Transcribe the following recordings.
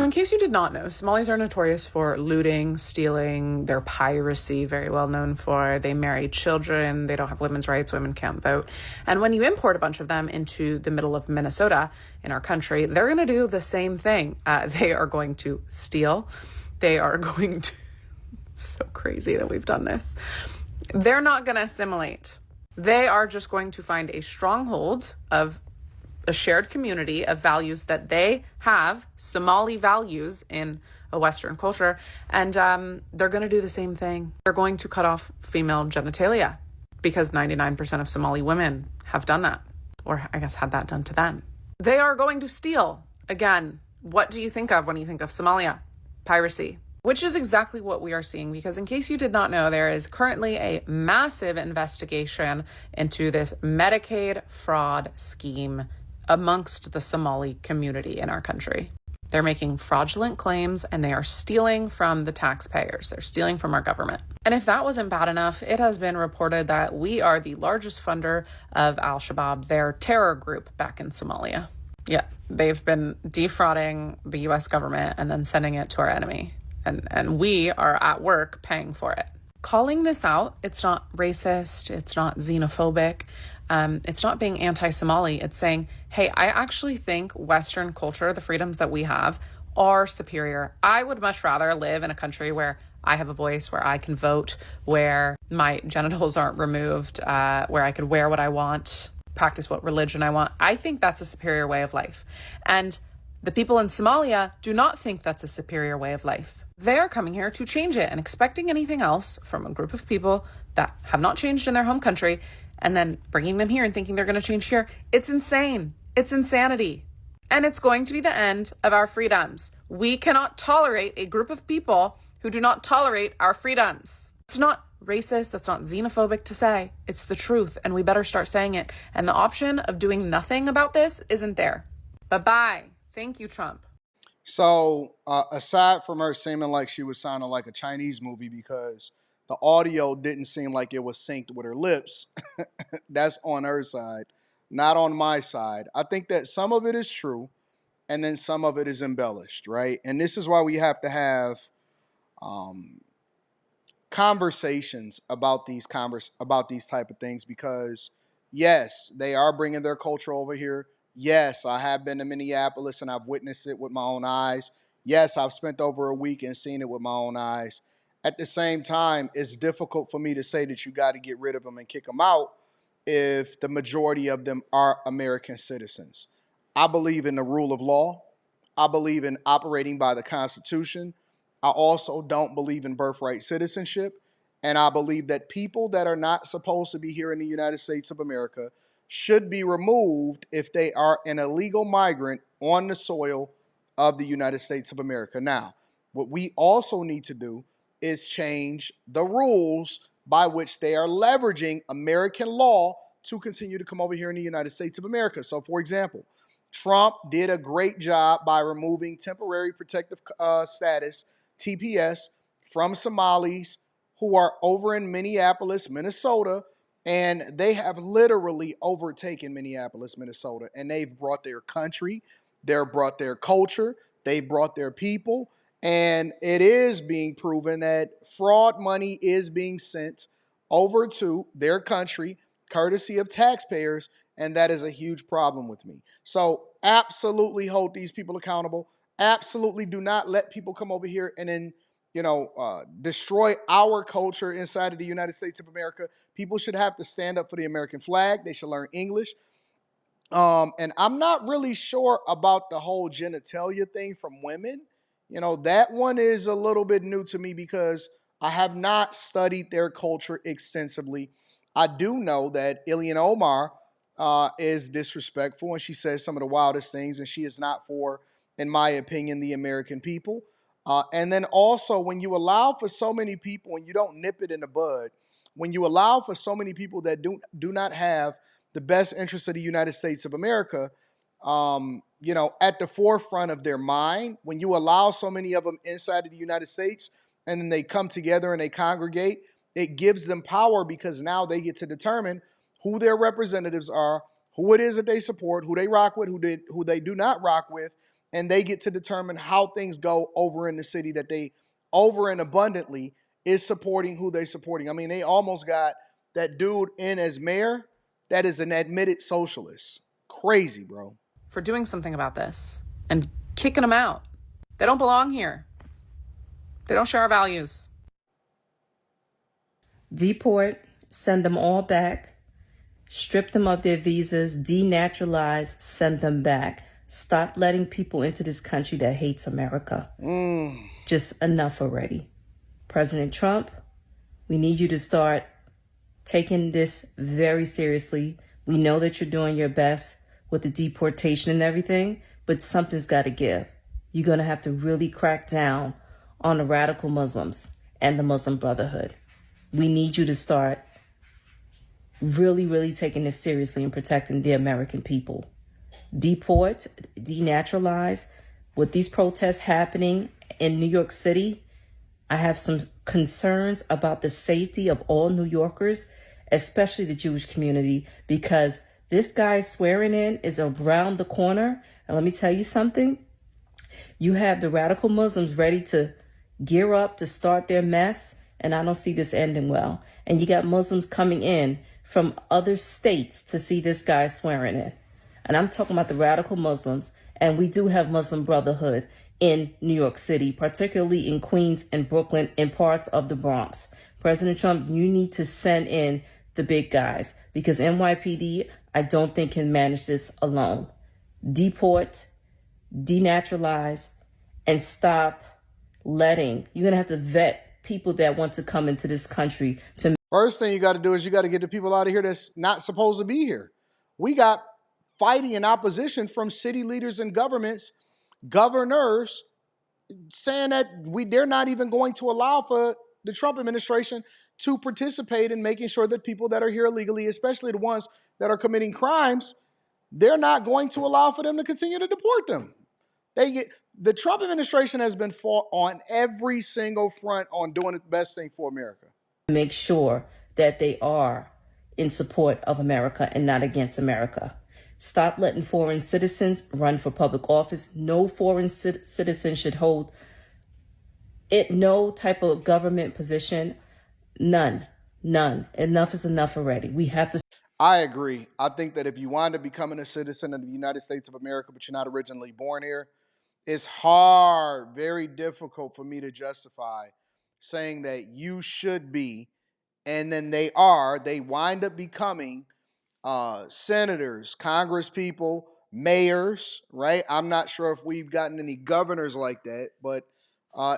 In case you did not know, Somalis are notorious for looting, stealing, their piracy, very well known for. They marry children, they don't have women's rights, women can't vote. And when you import a bunch of them into the middle of Minnesota in our country, they're going to do the same thing. They are going to steal. They are going to, it's so crazy that we've done this. They're not going to assimilate. They are just going to find a stronghold of a shared community of values that they have, Somali values in a Western culture, and they're going to do the same thing. They're going to cut off female genitalia because 99% of Somali women have done that, or I guess had that done to them. They are going to steal. Again, what do you think of when you think of Somalia? Piracy. Which is exactly what we are seeing, because in case you did not know, there is currently a massive investigation into this Medicaid fraud scheme amongst the Somali community in our country. They're making fraudulent claims and they are stealing from the taxpayers. They're stealing from our government. And if that wasn't bad enough, it has been reported that we are the largest funder of Al-Shabaab, their terror group back in Somalia. Yeah, they've been defrauding the US government and then sending it to our enemy. And we are at work paying for it. Calling this out, it's not racist, it's not xenophobic, it's not being anti-Somali. It's saying, hey, I actually think Western culture, the freedoms that we have, are superior. I would much rather live in a country where I have a voice, where I can vote, where my genitals aren't removed, where I could wear what I want, practice what religion I want. I think that's a superior way of life. And the people in Somalia do not think that's a superior way of life. They are coming here to change it and expecting anything else from a group of people that have not changed in their home country and then bringing them here and thinking they're going to change here. It's insane. It's insanity. And it's going to be the end of our freedoms. We cannot tolerate a group of people who do not tolerate our freedoms. It's not racist. That's not xenophobic to say. It's the truth, and we better start saying it. And the option of doing nothing about this isn't there. Bye-bye. Thank you, Trump. So aside from her seeming like she was sounding like a Chinese movie because the audio didn't seem like it was synced with her lips, that's on her side, not on my side. I think that some of it is true and then some of it is embellished, right? And this is why we have to have conversations about these type of things, because yes, they are bringing their culture over here. Yes, I have been to Minneapolis and I've witnessed it with my own eyes. Yes, I've spent over a week and seen it with my own eyes. At the same time, it's difficult for me to say that you got to get rid of them and kick them out if the majority of them are American citizens. I believe in the rule of law. I believe in operating by the Constitution. I also don't believe in birthright citizenship. And I believe that people that are not supposed to be here in the United States of America should be removed if they are an illegal migrant on the soil of the United States of America. Now, what we also need to do is change the rules by which they are leveraging American law to continue to come over here in the United States of America. So, for example, Trump did a great job by removing temporary protective status, TPS, from Somalis who are over in Minneapolis, Minnesota, and they have literally overtaken Minneapolis, Minnesota, and they've brought their country, they've brought their culture, they brought their people, and it is being proven that fraud money is being sent over to their country, courtesy of taxpayers, and that is a huge problem with me. So absolutely hold these people accountable. Absolutely do not let people come over here and then destroy our culture inside of the United States of America. People should have to stand up for the American flag. They should learn English. And I'm not really sure about the whole genitalia thing from women. That one is a little bit new to me because I have not studied their culture extensively. I do know that Ilhan Omar is disrespectful and she says some of the wildest things, and she is not for, in my opinion, the American people. And then also, when you allow for so many people and you don't nip it in the bud, when you allow for so many people that do not have the best interests of the United States of America, at the forefront of their mind, when you allow so many of them inside of the United States and then they come together and they congregate, it gives them power because now they get to determine who their representatives are, who it is that they support, who they rock with, who they do not rock with. and they get to determine how things go over in the city that they over and abundantly is supporting who they're supporting. I mean, they almost got that dude in as mayor that is an admitted socialist. Crazy, bro. For doing something about this and kicking them out. They don't belong here. They don't share our values. Deport, send them all back, strip them of their visas, denaturalize, send them back. Stop letting people into this country that hates America. Just enough already. President Trump, we need you to start taking this very seriously. We know that you're doing your best with the deportation and everything, but something's got to give. You're going to have to really crack down on the radical Muslims and the Muslim Brotherhood. We need you to start really, really taking this seriously and protecting the American people. Deport, denaturalize. With these protests happening in New York City, I have some concerns about the safety of all New Yorkers, especially the Jewish community, because this guy's swearing in is around the corner. And let me tell you something. You have the radical Muslims ready to gear up to start their mess, and I don't see this ending well. And you got Muslims coming in from other states to see this guy swearing in. And I'm talking about the radical Muslims, and we do have Muslim Brotherhood in New York City, particularly in Queens and Brooklyn and parts of the Bronx. President Trump, you need to send in the big guys, because NYPD, I don't think, can manage this alone. Deport, denaturalize, and stop letting, you're going to have to vet people that want to come into this country to. First thing you got to do is you got to get the people out of here that's not supposed to be here. We got fighting and opposition from city leaders and governments, governors, saying that they're not even going to allow for the Trump administration to participate in making sure that people that are here illegally, especially the ones that are committing crimes, they're not going to allow for them to continue to deport them. The Trump administration has been fought on every single front on doing the best thing for America. Make sure that they are in support of America and not against America. Stop letting foreign citizens run for public office. No foreign citizen should hold no type of government position. None. Enough is enough already. We have to. I agree. I think that if you wind up becoming a citizen of the United States of America, but you're not originally born here, it's hard, very difficult for me to justify saying that you should be, and then they wind up becoming senators, congresspeople, mayors, right? I'm not sure if we've gotten any governors like that, but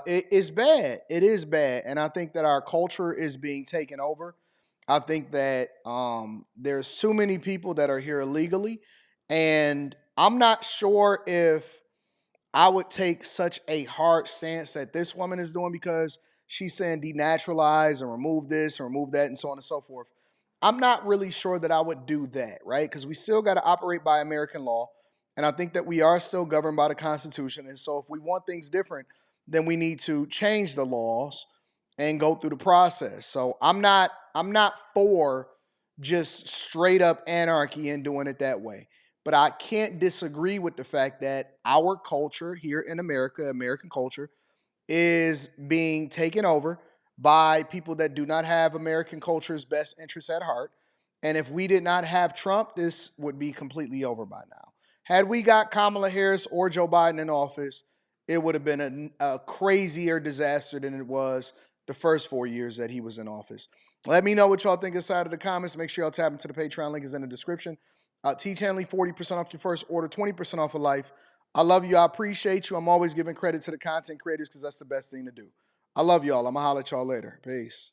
it's bad. It is bad. And I think that our culture is being taken over. I think that there's too many people that are here illegally. And I'm not sure if I would take such a hard stance that this woman is doing, because she's saying denaturalize and remove this and remove that and so on and so forth. I'm not really sure that I would do that, right? Because we still got to operate by American law. And I think that we are still governed by the Constitution. And so if we want things different, then we need to change the laws and go through the process. So I'm not for just straight up anarchy and doing it that way. But I can't disagree with the fact that our culture here in America, American culture, is being taken over by people that do not have American culture's best interests at heart. And if we did not have Trump, this would be completely over by now. Had we got Kamala Harris or Joe Biden in office, it would have been a crazier disaster than it was the first 4 years that he was in office. Let me know what y'all think inside of the comments. Make sure y'all tap into the Patreon. Link is in the description. Teach Hanley, 40% off your first order, 20% off of life. I love you. I appreciate you. I'm always giving credit to the content creators because that's the best thing to do. I love y'all. I'm going to holler at y'all later. Peace.